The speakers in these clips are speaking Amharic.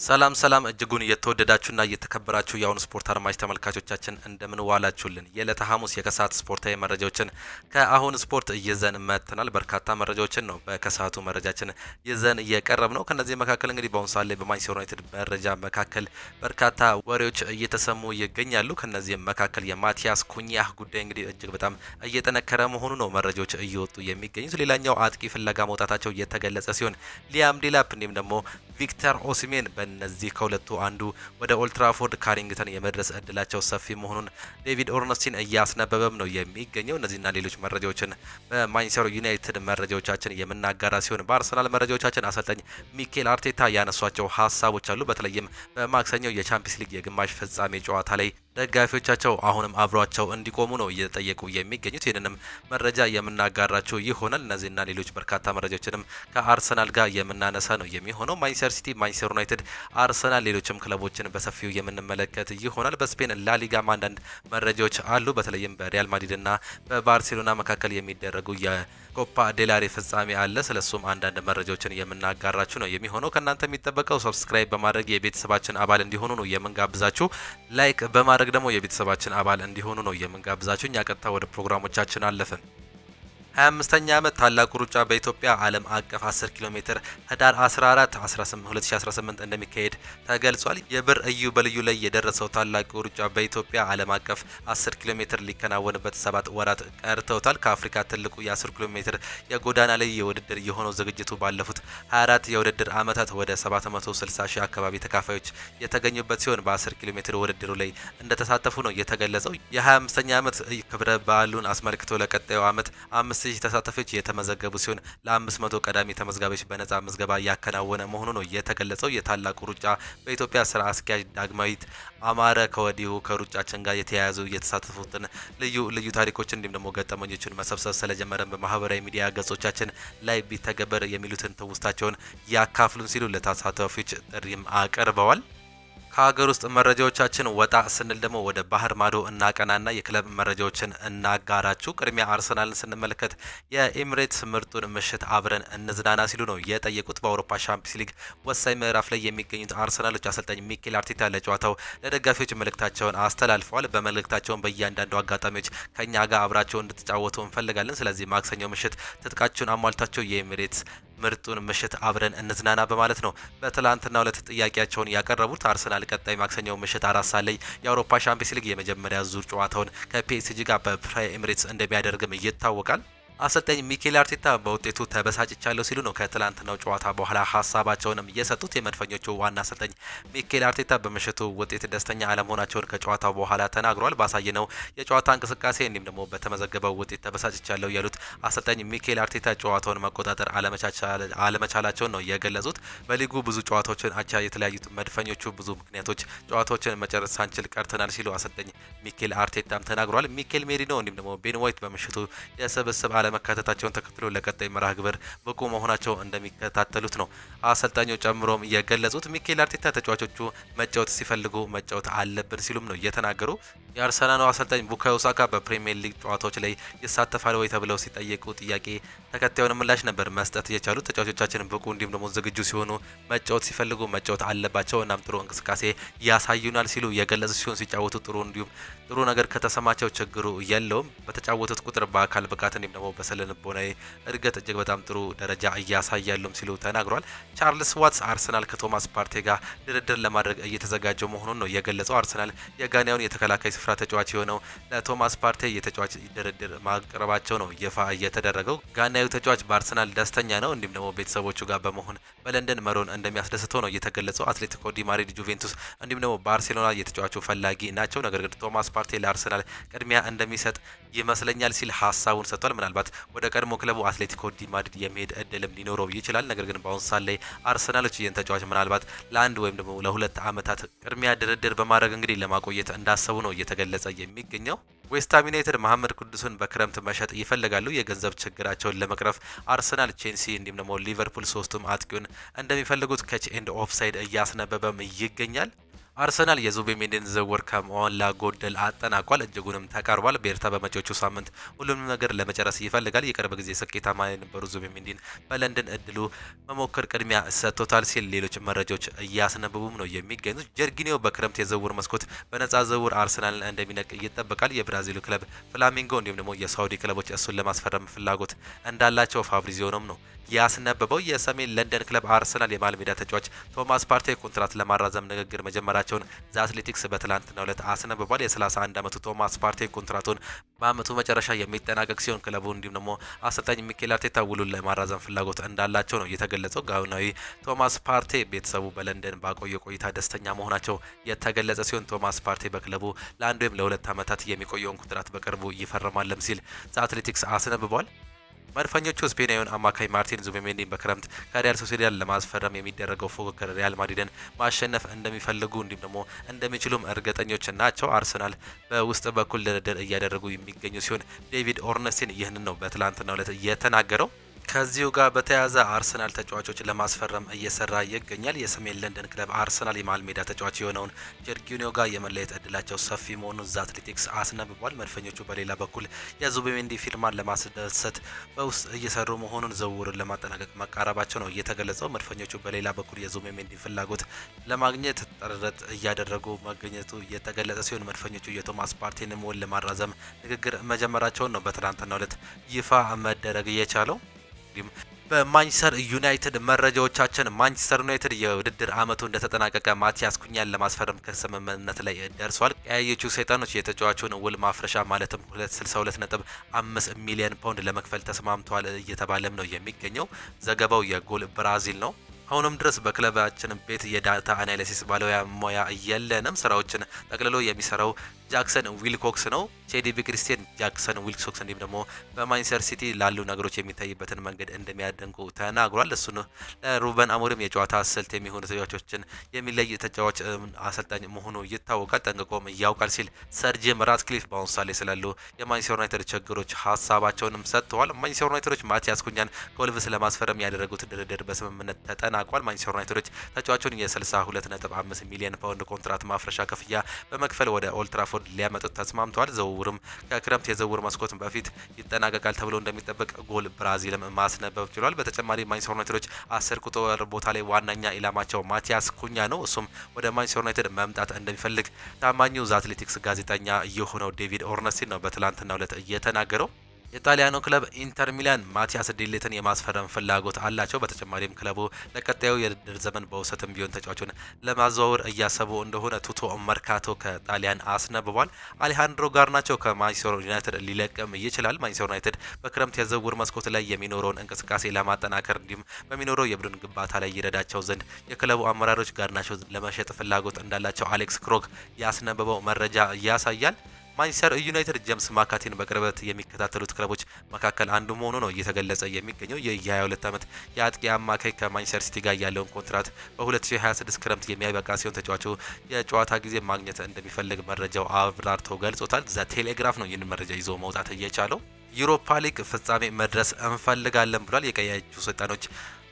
ሰላም ሰላም እጅጉን እየተወደዳችሁና እየተከበራችሁ የአሁኑ ስፖርት አድማጭ ተመልካቾቻችን እንደምን ዋላችሁልን። የዕለተ ሐሙስ የከሰዓት ስፖርታዊ መረጃዎችን ከአሁን ስፖርት ይዘን መጥተናል። በርካታ መረጃዎችን ነው በከሰዓቱ መረጃችን ይዘን እየቀረብ ነው። ከነዚህ መካከል እንግዲህ በአሁኑ ሰዓት ላይ በማንቸስተር ዩናይትድ መረጃ መካከል በርካታ ወሬዎች እየተሰሙ ይገኛሉ። ከነዚህም መካከል የማቲያስ ኩኛህ ጉዳይ እንግዲህ እጅግ በጣም እየጠነከረ መሆኑ ነው መረጃዎች እየወጡ የሚገኙት። ሌላኛው አጥቂ ፍለጋ መውጣታቸው እየተገለጸ ሲሆን ሊያም ዲላፕ እንዲሁም ደግሞ ቪክተር ኦሲሜን በእነዚህ ከሁለቱ አንዱ ወደ ኦልትራፎርድ ካሪንግተን የመድረስ እድላቸው ሰፊ መሆኑን ዴቪድ ኦርነስቲን እያስነበበም ነው የሚገኘው። እነዚህና ሌሎች መረጃዎችን በማንቸስተር ዩናይትድ መረጃዎቻችን የምናጋራ ሲሆን በአርሰናል መረጃዎቻችን አሰልጣኝ ሚኬል አርቴታ ያነሷቸው ሀሳቦች አሉ። በተለይም በማክሰኞው የቻምፒየንስ ሊግ የግማሽ ፍጻሜ ጨዋታ ላይ ደጋፊዎቻቸው አሁንም አብሯቸው እንዲቆሙ ነው እየጠየቁ የሚገኙት። ይህንንም መረጃ የምናጋራችሁ ይሆናል። እነዚህና ሌሎች በርካታ መረጃዎችንም ከአርሰናል ጋር የምናነሳ ነው የሚሆነው። ማንቸስተር ሲቲ፣ ማንቸስተር ዩናይትድ፣ አርሰናል ሌሎችም ክለቦችን በሰፊው የምንመለከት ይሆናል። በስፔን ላሊጋም አንዳንድ መረጃዎች አሉ። በተለይም በሪያል ማድሪድና በባርሴሎና መካከል የሚደረጉ የኮፓ ዴላሬ ፍጻሜ አለ። ስለሱም አንዳንድ መረጃዎችን የምናጋራችሁ ነው የሚሆነው። ከእናንተ የሚጠበቀው ሰብስክራይብ በማድረግ የቤተሰባችን አባል እንዲሆኑ ነው የምንጋብዛችሁ። ላይክ በማድረግ ደግሞ የቤተሰባችን አባል እንዲሆኑ ነው የምንጋብዛችሁ። እኛ ቀጥታ ወደ ፕሮግራሞቻችን አለፍን። 25ኛ ዓመት ታላቁ ሩጫ በኢትዮጵያ ዓለም አቀፍ 10 ኪሎ ሜትር ህዳር 14 2018 እንደሚካሄድ ተገልጿል። የብር እዩ በልዩ ላይ የደረሰው ታላቁ ሩጫ በኢትዮጵያ ዓለም አቀፍ 10 ኪሎ ሜትር ሊከናወንበት 7 ወራት ቀርተውታል። ከአፍሪካ ትልቁ የ10 ኪሎ ሜትር የጎዳና ላይ የውድድር የሆነው ዝግጅቱ ባለፉት 24 የውድድር ዓመታት ወደ 760 ሺህ አካባቢ ተካፋዮች የተገኙበት ሲሆን በ10 ኪሎ ሜትር ውድድሩ ላይ እንደተሳተፉ ነው የተገለጸው። የ25ኛ ዓመት ክብረ በዓሉን አስመልክቶ ለቀጣዩ ዓመት 5000 ተሳታፊዎች የተመዘገቡ ሲሆን ለ500 ቀዳሚ ተመዝጋቢዎች በነጻ ምዝገባ ያከናወነ መሆኑ ነው የተገለጸው። የታላቁ ሩጫ በኢትዮጵያ ስራ አስኪያጅ ዳግማዊት አማረ ከወዲሁ ከሩጫችን ጋር የተያያዙ የተሳተፉትን ልዩ ታሪኮችን እንዲሁም ደግሞ ገጠመኞችን መሰብሰብ ስለጀመረን በማህበራዊ ሚዲያ ገጾቻችን ላይ ቢተገበር የሚሉትን ትውስታቸውን ያካፍሉን ሲሉ ለተሳታፊዎች ጥሪም አቅርበዋል። ከሀገር ውስጥ መረጃዎቻችን ወጣ ስንል ደግሞ ወደ ባህር ማዶ እናቀናና የክለብ መረጃዎችን እናጋራችሁ። ቅድሚያ አርሰናልን ስንመለከት የኤሚሬትስ ምርጡን ምሽት አብረን እንዝናና ሲሉ ነው የጠየቁት። በአውሮፓ ቻምፒየንስ ሊግ ወሳኝ ምዕራፍ ላይ የሚገኙት አርሰናሎች አሰልጣኝ ሚኬል አርቴታ ለጨዋታው ለደጋፊዎች መልእክታቸውን አስተላልፈዋል። በመልእክታቸውን በእያንዳንዱ አጋጣሚዎች ከኛ ጋር አብራቸው እንድትጫወቱ እንፈልጋለን። ስለዚህ ማክሰኞ ምሽት ትጥቃችሁን አሟልታቸው የኤሚሬትስ ምርጡን ምሽት አብረን እንዝናና በማለት ነው በትላንትናው ዕለት ጥያቄያቸውን ያቀረቡት። አርሰናል ቀጣይ ማክሰኞ ምሽት 4 ሰዓት ላይ የአውሮፓ ቻምፒየንስ ሊግ የመጀመሪያ ዙር ጨዋታውን ከፒኤስጂ ጋር በፕራይ ኤሚሬትስ እንደሚያደርግም ይታወቃል። አሰልጣኝ ሚኬል አርቴታ በውጤቱ ተበሳጭቻለሁ ሲሉ ነው ከትላንትናው ጨዋታ በኋላ ሀሳባቸውንም እየሰጡት። የመድፈኞቹ ዋና አሰልጣኝ ሚኬል አርቴታ በምሽቱ ውጤት ደስተኛ አለመሆናቸውን ከጨዋታው በኋላ ተናግረዋል። ባሳየነው የጨዋታ እንቅስቃሴ እንዲሁም ደግሞ በተመዘገበው ውጤት ተበሳጭቻለሁ ያሉት አሰልጣኝ ሚኬል አርቴታ ጨዋታውን መቆጣጠር አለመቻላቸውን ነው የገለጹት። በሊጉ ብዙ ጨዋታዎችን አቻ የተለያዩት መድፈኞቹ ብዙ ምክንያቶች ጨዋታዎችን መጨረስ ሳንችል ቀርተናል ሲሉ አሰልጣኝ ሚኬል አርቴታም ተናግረዋል። ሚኬል ሜሪኖ እንዲሁም ደግሞ ቤን ዋይት በምሽቱ የስብስብ መካተታቸውን ተከትሎ ለቀጣይ መርሃ ግብር ብቁ መሆናቸው እንደሚከታተሉት ነው አሰልጣኙ ጨምሮም የገለጹት። ሚኬል አርቴታ ተጫዋቾቹ መጫወት ሲፈልጉ መጫወት አለብን ሲሉም ነው እየተናገሩ። የአርሰናሉ አሰልጣኝ ቡካዮ ሳካ በፕሪሚየር ሊግ ጨዋታዎች ላይ ይሳተፋል ወይ ተብለው ሲጠየቁ ጥያቄ ተከታዩን ምላሽ ነበር መስጠት የቻሉት። ተጫዋቾቻችን ብቁ እንዲሁም ደግሞ ዝግጁ ሲሆኑ መጫወት ሲፈልጉ መጫወት አለባቸው፣ እናም ጥሩ እንቅስቃሴ ያሳዩናል ሲሉ የገለጹ ሲሆን ሲጫወቱ ጥሩ እንዲሁም ጥሩ ነገር ከተሰማቸው ችግሩ የለውም። በተጫወቱት ቁጥር በአካል ብቃት እንዲሁም ደግሞ በስነ-ልቦናዊ እድገት እጅግ በጣም ጥሩ ደረጃ እያሳያሉም ሲሉ ተናግሯል። ቻርልስ ዋትስ አርሰናል ከቶማስ ፓርቴ ጋር ድርድር ለማድረግ እየተዘጋጀ መሆኑን ነው የገለጸው። አርሰናል የጋናውን የተከላካይ ስፍራ ተጫዋች የሆነው ለቶማስ ፓርቴ የተጫዋች ድርድር ማቅረባቸው ነው ይፋ እየተደረገው። ጋናዊው ተጫዋች በአርሰናል ደስተኛ ነው፣ እንዲሁም ደግሞ ቤተሰቦቹ ጋር በመሆን በለንደን መሮን እንደሚያስደስተው ነው የተገለጸው። አትሌቲኮ ዲ ማድሪድ፣ ጁቬንቱስ እንዲሁም ደግሞ ባርሴሎና የተጫዋቹ ፈላጊ ናቸው። ነገር ግን ቶማስ ፓርቴ ለአርሰናል ቅድሚያ እንደሚሰጥ ይመስለኛል ሲል ሀሳቡን ሰጥቷል። ምናልባት ወደ ቀድሞ ክለቡ አትሌቲኮ ዲ ማድሪድ የሚሄድ እድልም ሊኖረው ይችላል። ነገር ግን በአሁኑ ሰዓት ላይ አርሰናሎች ይህን ተጫዋች ምናልባት ለአንድ ወይም ደግሞ ለሁለት ዓመታት ቅድሚያ ድርድር በማድረግ እንግዲህ ለማቆየት እንዳሰቡ ነው እየተገለጸ የሚገኘው። ዌስትሃም ዩናይትድ መሐመድ ቅዱስን በክረምት መሸጥ ይፈልጋሉ። የገንዘብ ችግራቸውን ለመቅረፍ አርሰናል፣ ቼልሲ እንዲሁም ደግሞ ሊቨርፑል ሶስቱም አጥቂውን እንደሚፈልጉት ከች ኤንድ ኦፍሳይድ እያስነበበም ይገኛል። አርሰናል የዙቢሜንዲን ዝውውር ከሞላ ጎደል አጠናቋል። እጅጉንም ተቃርቧል። ቤርታ በመጪዎቹ ሳምንት ሁሉንም ነገር ለመጨረስ ይፈልጋል። የቅርብ ጊዜ ስኬታማ የነበሩ ዙቢሜንዲን በለንደን እድሉ መሞከር ቅድሚያ ሰጥቶታል ሲል ሌሎች መረጃዎች እያስነብቡም ነው የሚገኙት። ጀርጊኒዮ በክረምት የዝውውር መስኮት በነጻ ዝውውር አርሰናልን እንደሚነቅ ይጠበቃል። የብራዚሉ ክለብ ፍላሚንጎ እንዲሁም ደግሞ የሳውዲ ክለቦች እሱን ለማስፈረም ፍላጎት እንዳላቸው ፋብሪዚዮንም ነው ያስነበበው። የሰሜን ለንደን ክለብ አርሰናል የመሃል ሜዳ ተጫዋች ቶማስ ፓርቴ ኮንትራት ለማራዘም ንግግር መጀመራቸውን ዘ አትሌቲክስ በትላንትናው ዕለት አስነብቧል። የ31 ዓመቱ ቶማስ ፓርቴ ኮንትራቱን በአመቱ መጨረሻ የሚጠናቀቅ ሲሆን ክለቡ እንዲሁም ደግሞ አሰልጣኝ ሚኬል አርቴታ ውሉን ለማራዘም ፍላጎት እንዳላቸው ነው የተገለጸው። ጋናዊ ቶማስ ፓርቴ ቤተሰቡ በለንደን ባቆየ ቆይታ ደስተኛ መሆናቸው የተገለጸ ሲሆን ቶማስ ፓርቴ በክለቡ ለአንድ ወይም ለሁለት ዓመታት የሚቆየውን ኮንትራት በቅርቡ ይፈርማለም ሲል ዘ አትሌቲክስ አስነብቧል። መድፈኞቹ ስፔናዊውን አማካይ ማርቲን ዙቢሜንዲን በክረምት ከሪያል ሶሲዳድ ለማስፈረም የሚደረገው ፉክክር ሪያል ማድሪድን ማሸነፍ እንደሚፈልጉ እንዲሁም ደግሞ እንደሚችሉም እርግጠኞች ናቸው። አርሰናል በውስጥ በኩል ድርድር እያደረጉ የሚገኙ ሲሆን ዴቪድ ኦርነስቲን ይህንን ነው በትላንትናው ዕለት የተናገረው። ከዚሁ ጋር በተያያዘ አርሰናል ተጫዋቾችን ለማስፈረም እየሰራ ይገኛል። የሰሜን ለንደን ክለብ አርሰናል የመሃል ሜዳ ተጫዋች የሆነውን ጀርጊኒዮ ጋር የመለየት እድላቸው ሰፊ መሆኑን ዘ አትሌቲክስ አስነብቧል። መድፈኞቹ በሌላ በኩል የዙቢሜንዲ ፊርማን ለማስደሰት በውስጥ እየሰሩ መሆኑን ዝውውሩን ለማጠናቀቅ መቃረባቸው ነው እየተገለጸው። መድፈኞቹ በሌላ በኩል የዙቢሜንዲ ፍላጎት ለማግኘት ጥረት እያደረጉ መገኘቱ የተገለጸ ሲሆን መድፈኞቹ የቶማስ ፓርቴንም ውል ለማራዘም ንግግር መጀመራቸውን ነው በትናንትናው ዕለት ይፋ መደረግ የቻለው። በማንቸስተር ዩናይትድ መረጃዎቻችን ማንቸስተር ዩናይትድ የውድድር አመቱ እንደተጠናቀቀ ማቲያስ ኩኛን ለማስፈረም ከስምምነት ላይ ደርሷል። ቀያዮቹ ሰይጣኖች የተጫዋቹን ውል ማፍረሻ ማለትም 262.5 ሚሊዮን ፓውንድ ለመክፈል ተስማምተዋል እየተባለም ነው የሚገኘው። ዘገባው የጎል ብራዚል ነው። አሁንም ድረስ በክለባችን ቤት የዳታ አናሊሲስ ባለሙያ የለንም። ስራዎችን ጠቅልሎ የሚሰራው ጃክሰን ዊልኮክስ ነው። ቼዲቪ ክሪስቲያን ጃክሰን ዊልኮክስ እንዲሁም ደግሞ በማንቸስተር ሲቲ ላሉ ነገሮች የሚታይበትን መንገድ እንደሚያደንቁ ተናግሯል። እሱ ለሩበን አሞሪም የጨዋታ ስልት የሚሆኑ ተጫዋቾችን የሚለይ ተጫዋች አሰልጣኝ መሆኑ ይታወቃል፣ ጠንቅቆም ያውቃል ሲል ሰር ጂም ራትክሊፍ በአሁኑ ሰዓት ስላሉ የማንቸስተር ዩናይትድ ችግሮች ሀሳባቸውንም ሰጥተዋል። ማንቸስተር ዩናይትዶች ማቲያስ ኩኛን ከወልቭስ ለማስፈረም ያደረጉት ድርድር በስምምነት ተጠናቋል። ማንቸስተር ዩናይትዶች ተጫዋቹን የ62.5 ሚሊዮን ፓውንድ ኮንትራት ማፍረሻ ክፍያ በመክፈል ወደ ኦልድ ትራፎርድ ሊያመጡት ተስማምተዋል። ዝውውሩም ከክረምት የዝውውር መስኮት በፊት ይጠናቀቃል ተብሎ እንደሚጠበቅ ጎል ብራዚልም ማስነበብ ችሏል። በተጨማሪ ማንቸስተር ዩናይትዶች 10 ቁጥር ቦታ ላይ ዋነኛ ኢላማቸው ማቲያስ ኩኛ ነው። እሱም ወደ ማንቸስተር ዩናይትድ መምጣት እንደሚፈልግ ታማኙ ዘ አትሌቲክስ ጋዜጠኛ የሆነው ዴቪድ ኦርነስቲን ነው በትላንትናው ዕለት እየተናገረው። የጣሊያኑ ክለብ ኢንተር ሚላን ማቲያስ ዴሌትን የማስፈረም ፍላጎት አላቸው። በተጨማሪም ክለቡ ለቀጣዩ የውድድር ዘመን በውሰትም ቢሆን ተጫዋቹን ለማዘዋወር እያሰቡ እንደሆነ ቱቶ መርካቶ ከጣሊያን አስነብቧል። አሌሃንድሮ ጋርናቾ ከማንቸስተር ዩናይትድ ሊለቅም ይችላል። ማንቸስተር ዩናይትድ በክረምት የዝውውር መስኮት ላይ የሚኖረውን እንቅስቃሴ ለማጠናከር እንዲሁም በሚኖረው የቡድን ግንባታ ላይ ይረዳቸው ዘንድ የክለቡ አመራሮች ጋርናቾ ለመሸጥ ፍላጎት እንዳላቸው አሌክስ ክሮግ ያስነበበው መረጃ ያሳያል። ማንቸስተር ዩናይትድ ጄምስ ማካቲን በቅርበት የሚከታተሉት ክለቦች መካከል አንዱ መሆኑ ነው እየተገለጸ የሚገኘው። የ22 ዓመት የአጥቂ አማካይ ከማንቸስተር ሲቲ ጋር ያለውን ኮንትራት በ2026 ክረምት የሚያበቃ ሲሆን ተጫዋቹ የጨዋታ ጊዜ ማግኘት እንደሚፈልግ መረጃው አብራርተው ገልጾታል። ዘ ቴሌግራፍ ነው ይህን መረጃ ይዞ መውጣት እየቻለው። ዩሮፓ ሊግ ፍጻሜ መድረስ እንፈልጋለን ብሏል። የቀያዮቹ ሰይጣኖች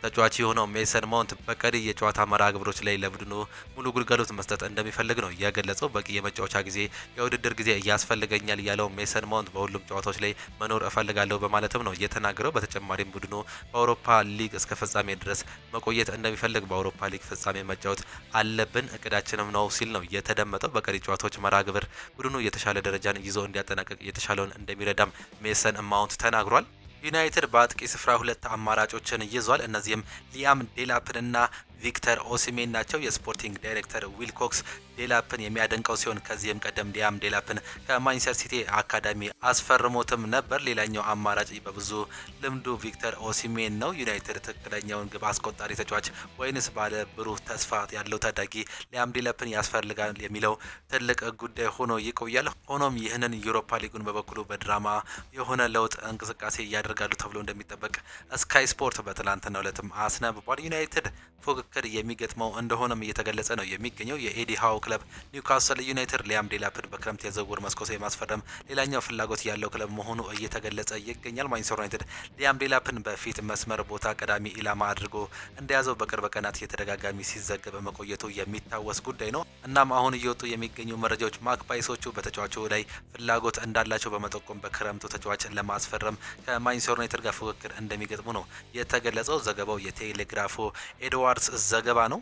ተጫዋች የሆነው ሜሰን ማውንት በቀሪ የጨዋታ መርሃ ግብሮች ላይ ለቡድኑ ሙሉ ግልጋሎት መስጠት እንደሚፈልግ ነው የገለጸው። በቂ የመጫወቻ ጊዜ፣ የውድድር ጊዜ ያስፈልገኛል ያለው ሜሰን ማውንት በሁሉም ጨዋታዎች ላይ መኖር እፈልጋለሁ በማለትም ነው የተናገረው። በተጨማሪም ቡድኑ በአውሮፓ ሊግ እስከ ፍጻሜ ድረስ መቆየት እንደሚፈልግ፣ በአውሮፓ ሊግ ፍጻሜ መጫወት አለብን እቅዳችንም ነው ሲል ነው የተደመጠው። በቀሪ ጨዋታዎች መርሃ ግብር ቡድኑ የተሻለ ደረጃን ይዞ እንዲያጠናቅቅ የተሻለውን እንደሚረዳም ሜሰን ማውንት ተናግሯል። ዩናይትድ በአጥቂ ስፍራ ሁለት አማራጮችን ይዟል። እነዚህም ሊያም ዴላፕንና ቪክተር ኦሲሜን ናቸው። የስፖርቲንግ ዳይሬክተር ዊልኮክስ ዴላፕን የሚያደንቀው ሲሆን ከዚህም ቀደም ሊያም ዴላፕን ከማንቸስተር ሲቲ አካዳሚ አስፈርሞትም ነበር። ሌላኛው አማራጭ በብዙ ልምዱ ቪክተር ኦሲሜን ነው። ዩናይትድ ትክክለኛውን ግብ አስቆጣሪ ተጫዋች ወይንስ ባለ ብሩህ ተስፋ ያለው ታዳጊ ሊያም ዴላፕን ያስፈልጋል የሚለው ትልቅ ጉዳይ ሆኖ ይቆያል። ሆኖም ይህንን ዩሮፓ ሊጉን በበኩሉ በድራማ የሆነ ለውጥ እንቅስቃሴ ያደርጋሉ ተብሎ እንደሚጠበቅ ስካይ ስፖርት በትላንትናው ዕለትም አስነብቧል። ዩናይትድ ፉክክር ፉክክር የሚገጥመው እንደሆነም እየተገለጸ ነው የሚገኘው። የኤዲ ሃው ክለብ ኒውካስል ዩናይትድ ሊያም ዴላፕን በክረምት የዝውውር መስኮት የማስፈረም ሌላኛው ፍላጎት ያለው ክለብ መሆኑ እየተገለጸ ይገኛል። ማንቸስተር ዩናይትድ ሊያም ዴላፕን በፊት መስመር ቦታ ቀዳሚ ኢላማ አድርጎ እንደያዘው በቅርብ ቀናት የተደጋጋሚ ሲዘገብ መቆየቱ የሚታወስ ጉዳይ ነው። እናም አሁን እየወጡ የሚገኙ መረጃዎች ማክፓይሶቹ በተጫዋቹ ላይ ፍላጎት እንዳላቸው በመጠቆም በክረምቱ ተጫዋችን ለማስፈረም ከማንቸስተር ዩናይትድ ጋር ፉክክር እንደሚገጥሙ ነው የተገለጸው። ዘገባው የቴሌግራፉ ኤድዋርድስ ዘገባ ነው።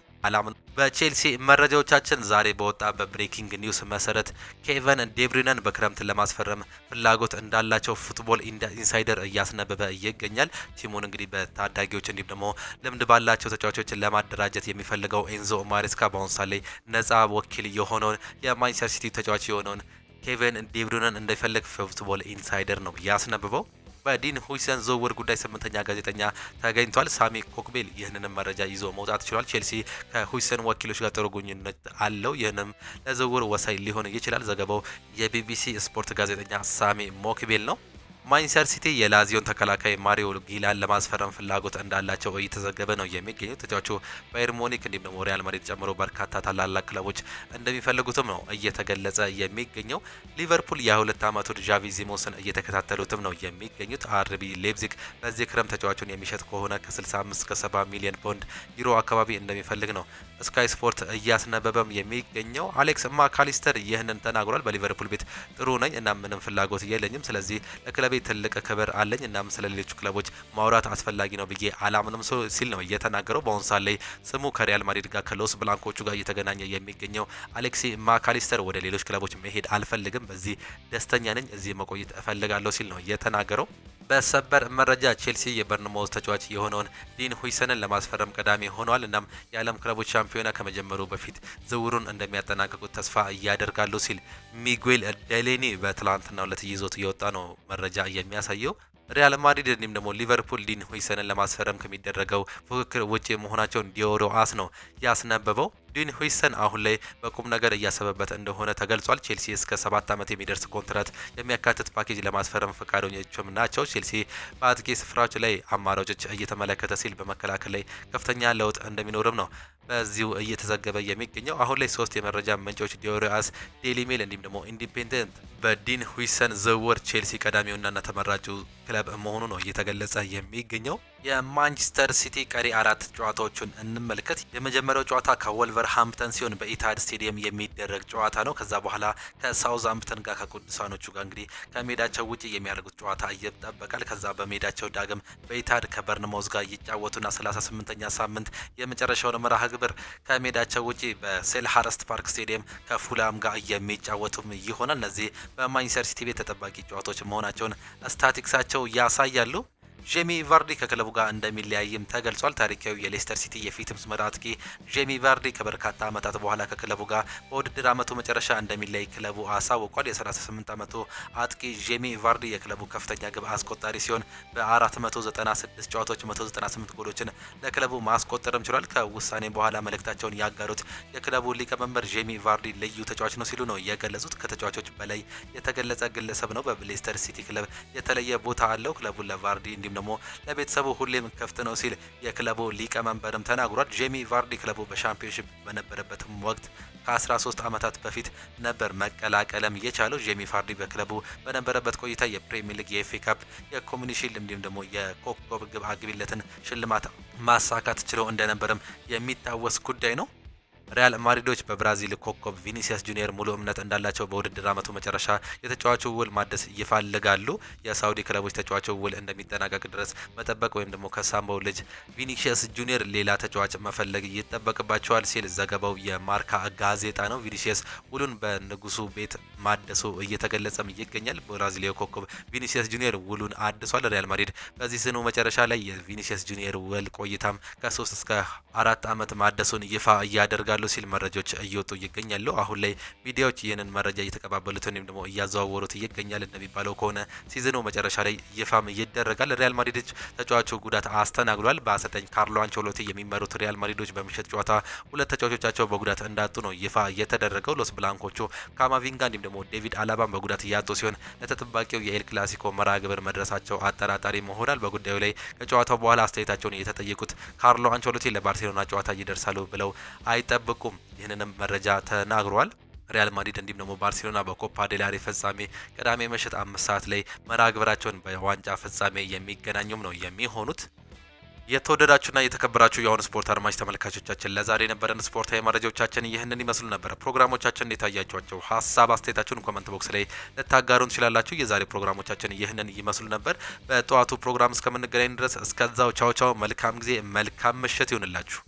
በቼልሲ መረጃዎቻችን ዛሬ በወጣ በብሬኪንግ ኒውስ መሰረት ኬቨን ዴብሪነን በክረምት ለማስፈረም ፍላጎት እንዳላቸው ፉትቦል ኢንሳይደር እያስነበበ ይገኛል። ቲሙን እንግዲህ በታዳጊዎች እንዲሁም ደግሞ ልምድ ባላቸው ተጫዋቾችን ለማደራጀት የሚፈልገው ኤንዞ ማሬስካ በአሁኑ ሰዓት ላይ ነጻ ወኪል የሆነውን የማንቸስተር ሲቲ ተጫዋች የሆነውን ኬቨን ዴብሪነን እንደሚፈልግ ፉትቦል ኢንሳይደር ነው ያስነብበው። በዲን ሁይሰን ዝውውር ጉዳይ 8ኛ ጋዜጠኛ ተገኝቷል። ሳሚ ኮክቤል ይህንንም መረጃ ይዞ መውጣት ችሏል። ቼልሲ ከሁይሰን ወኪሎች ጋር ጥሩ ግንኙነት አለው። ይህንም ለዝውውር ወሳኝ ሊሆን ይችላል። ዘገባው የቢቢሲ ስፖርት ጋዜጠኛ ሳሚ ሞክቤል ነው። ማንቸስተር ሲቲ የላዚዮን ተከላካይ ማሪዮ ጊላን ለማስፈረም ፍላጎት እንዳላቸው እየተዘገበ ነው የሚገኙት። ተጫዋቹ ባየር ሙኒክ እንዲሁም ደግሞ ሪያል ማድሪድ ጨምሮ በርካታ ታላላቅ ክለቦች እንደሚፈልጉትም ነው እየተገለጸ የሚገኘው። ሊቨርፑል የ22 ዓመቱን ዣቪ ሲሞንስን እየተከታተሉትም ነው የሚገኙት። አርቢ ሌፕዚግ በዚህ ክረምት ተጫዋቹን የሚሸጥ ከሆነ ከ65 እስከ 70 ሚሊዮን ፓውንድ ዩሮ አካባቢ እንደሚፈልግ ነው ስካይ ስፖርት እያስነበበም የሚገኘው። አሌክስ ማካሊስተር ይህንን ተናግሯል። በሊቨርፑል ቤት ጥሩ ነኝ እና ምንም ፍላጎት የለኝም፣ ስለዚህ ለክለቤ ትልቅ ክብር አለኝ እናም ስለሌሎች ክለቦች ማውራት አስፈላጊ ነው ብዬ አላምንም ሲል ነው እየተናገረው። በአሁኑ ሰዓት ላይ ስሙ ከሪያል ማድሪድ ጋር ከሎስ ብላንኮቹ ጋር እየተገናኘ የሚገኘው አሌክሲ ማካሊስተር ወደ ሌሎች ክለቦች መሄድ አልፈልግም፣ በዚህ ደስተኛ ነኝ፣ እዚህ መቆየት እፈልጋለሁ ሲል ነው እየተናገረው። በሰበር መረጃ ቼልሲ የበርንማውዝ ተጫዋች የሆነውን ዲን ሁይሰንን ለማስፈረም ቀዳሚ ሆኗል። እናም የዓለም ክለቦች ሻምፒዮና ከመጀመሩ በፊት ዝውውሩን እንደሚያጠናቅቁት ተስፋ እያደርጋሉ ሲል ሚጉኤል ዴሌኒ በትላንትናው ዕለት ይዞት የወጣ ነው መረጃ የሚያሳየው። ሪያል ማድሪድ እንዲሁም ደግሞ ሊቨርፑል ዲን ሁይሰንን ለማስፈረም ከሚደረገው ፉክክር ውጪ መሆናቸውን ዲዮሮ አስ ነው ያስነበበው። ዲን ሁይሰን አሁን ላይ በቁም ነገር እያሰበበት እንደሆነ ተገልጿል። ቼልሲ እስከ 7 ዓመት የሚደርስ ኮንትራት የሚያካትት ፓኬጅ ለማስፈረም ፈቃደኞችም ናቸው። ቼልሲ በአጥቂ ስፍራዎች ላይ አማራጮች እየተመለከተ ሲል በመከላከል ላይ ከፍተኛ ለውጥ እንደሚኖርም ነው በዚሁ እየተዘገበ የሚገኘው። አሁን ላይ 3 የመረጃ ምንጮች ዲዮሪያስ፣ ዴሊ ሜል እንዲሁም ደግሞ ኢንዲፔንደንት በዲን ሁይሰን ዝውውር ቼልሲ ቀዳሚውና ተመራጩ ክለብ መሆኑ ነው እየተገለጸ የሚገኘው። የማንቸስተር ሲቲ ቀሪ 4 ጨዋታዎችን እንመልከት። የመጀመሪያው ጨዋታ ከወልቨርሃምፕተን ሲሆን በኢታድ ስቴዲየም የሚደረግ ጨዋታ ነው። ከዛ በኋላ ከሳውዝሃምፕተን ጋር ከቅዱሳኖቹ ጋር እንግዲህ ከሜዳቸው ውጪ የሚያደርጉት ጨዋታ ይጠበቃል። ከዛ በሜዳቸው ዳግም በኢታድ ከበርንማውዝ ጋር ይጫወቱና 38ኛ ሳምንት የመጨረሻውን መርሃ ግብር ከሜዳቸው ውጪ በሴልሃርስት ፓርክ ስቴዲየም ከፉላም ጋር የሚጫወቱም ይሆናል። እነዚህ በማንቸስተር ሲቲ ቤት ተጠባቂ ጨዋታዎች መሆናቸውን ስታቲክሳቸው ያሳያሉ። ጄሚ ቫርዲ ከክለቡ ጋር እንደሚለያይም ተገልጿል። ታሪካዊ የሌስተር ሲቲ የፊት መስመር አጥቂ ጄሚ ቫርዲ ከበርካታ ዓመታት በኋላ ከክለቡ ጋር በውድድር ዓመቱ መጨረሻ እንደሚለያይ ክለቡ አሳውቋል። የ38 ዓመቱ አጥቂ ጄሚ ቫርዲ የክለቡ ከፍተኛ ግብ አስቆጣሪ ሲሆን በ496 ጨዋታዎች 198 ጎሎችን ለክለቡ ማስቆጠርም ችሏል። ከውሳኔ በኋላ መልእክታቸውን ያጋሩት የክለቡ ሊቀመንበር ጄሚ ቫርዲ ልዩ ተጫዋች ነው ሲሉ ነው የገለጹት። ከተጫዋቾች በላይ የተገለጸ ግለሰብ ነው። በሌስተር ሲቲ ክለብ የተለየ ቦታ አለው። ክለቡ ለቫርዲ እንዲሁም ደግሞ ለቤተሰቡ ሁሌም ከፍት ነው ሲል የክለቡ ሊቀመንበርም ተናግሯል። ጄሚ ቫርዲ ክለቡ በሻምፒዮንሺፕ በነበረበትም ወቅት ከ13 ዓመታት በፊት ነበር መቀላቀለም የቻለው። ጄሚ ቫርዲ በክለቡ በነበረበት ቆይታ የፕሪሚየር ሊግ፣ የኤፍኤ ካፕ፣ የኮሚኒቲ ሺልድ እንዲሁም ደግሞ የኮከብ ግብ አግቢነትን ሽልማት ማሳካት ችለው እንደነበረም የሚታወስ ጉዳይ ነው። ሪያል ማድሪዶች በብራዚል ኮከብ ቪኒሲየስ ጁኒየር ሙሉ እምነት እንዳላቸው በውድድር ዓመቱ መጨረሻ የተጫዋቹ ውል ማደስ ይፈልጋሉ። የሳውዲ ክለቦች ተጫዋቹ ውል እንደሚጠናቀቅ ድረስ መጠበቅ ወይም ደግሞ ከሳምባው ልጅ ቪኒሲየስ ጁኒየር ሌላ ተጫዋች መፈለግ ይጠበቅባቸዋል ሲል ዘገባው የማርካ ጋዜጣ ነው። ቪኒሲየስ ውሉን በንጉሱ ቤት ማደሱ እየተገለጸም ይገኛል። ብራዚሊያዊ ኮከብ ቪኒሲየስ ጁኒየር ውሉን አድሷል። ሪያል ማድሪድ በዚህ ስኑ መጨረሻ ላይ የቪኒሲየስ ጁኒየር ውል ቆይታም ከ3 እስከ 4 ዓመት ማደሱን ይፋ እያደረጋል ይደረጋሉ ሲል መረጃዎች እየወጡ ይገኛሉ። አሁን ላይ ሚዲያዎች ይህንን መረጃ እየተቀባበሉት ወይም ደግሞ እያዘዋወሩት ይገኛል። እንደሚባለው ከሆነ ሲዝኑ መጨረሻ ላይ ይፋም ይደረጋል። ሪያል ማድሪድ ተጫዋቹ ጉዳት አስተናግዷል። በአሰልጣኝ ካርሎ አንቸሎቲ የሚመሩት ሪያል ማድሪዶች በምሽት ጨዋታ ሁለት ተጫዋቾቻቸው በጉዳት እንዳጡ ነው ይፋ የተደረገው። ሎስ ብላንኮቹ ካማቪንጋ እንዲሁም ደግሞ ዴቪድ አላባን በጉዳት እያጡ ሲሆን ለተጠባቂው የኤል ክላሲኮ መርሃ ግብር መድረሳቸው አጠራጣሪ መሆናል። በጉዳዩ ላይ ከጨዋታው በኋላ አስተያየታቸውን የተጠየቁት ካርሎ አንቸሎቲ ለባርሴሎና ጨዋታ ይደርሳሉ ብለው አይጠብቁም። ይህንንም መረጃ ተናግሯል። ሪያል ማድሪድ እንዲሁም ደግሞ ባርሴሎና በኮፓ ዴላሪ ፍጻሜ ቅዳሜ ምሽት 5 ሰዓት ላይ መርሃ ግብራቸውን በዋንጫ ፍጻሜ የሚገናኙም ነው የሚሆኑት። የተወደዳችሁና የተከበራችሁ የአሁን ስፖርት አድማጭ ተመልካቾቻችን ለዛሬ የነበረን ስፖርታዊ መረጃዎቻችን ይህንን ይመስሉ ነበር። ፕሮግራሞቻችን እንዴታያችኋቸው? ሀሳብ አስተያየታችሁን ኮሜንት ቦክስ ላይ ልታጋሩን ትችላላችሁ። የዛሬ ፕሮግራሞቻችን ይህንን ይመስሉ ነበር። በጠዋቱ ፕሮግራም እስከምንገናኝ ድረስ እስከዛው ቻው ቻው። መልካም ጊዜ፣ መልካም ምሽት ይሁንላችሁ።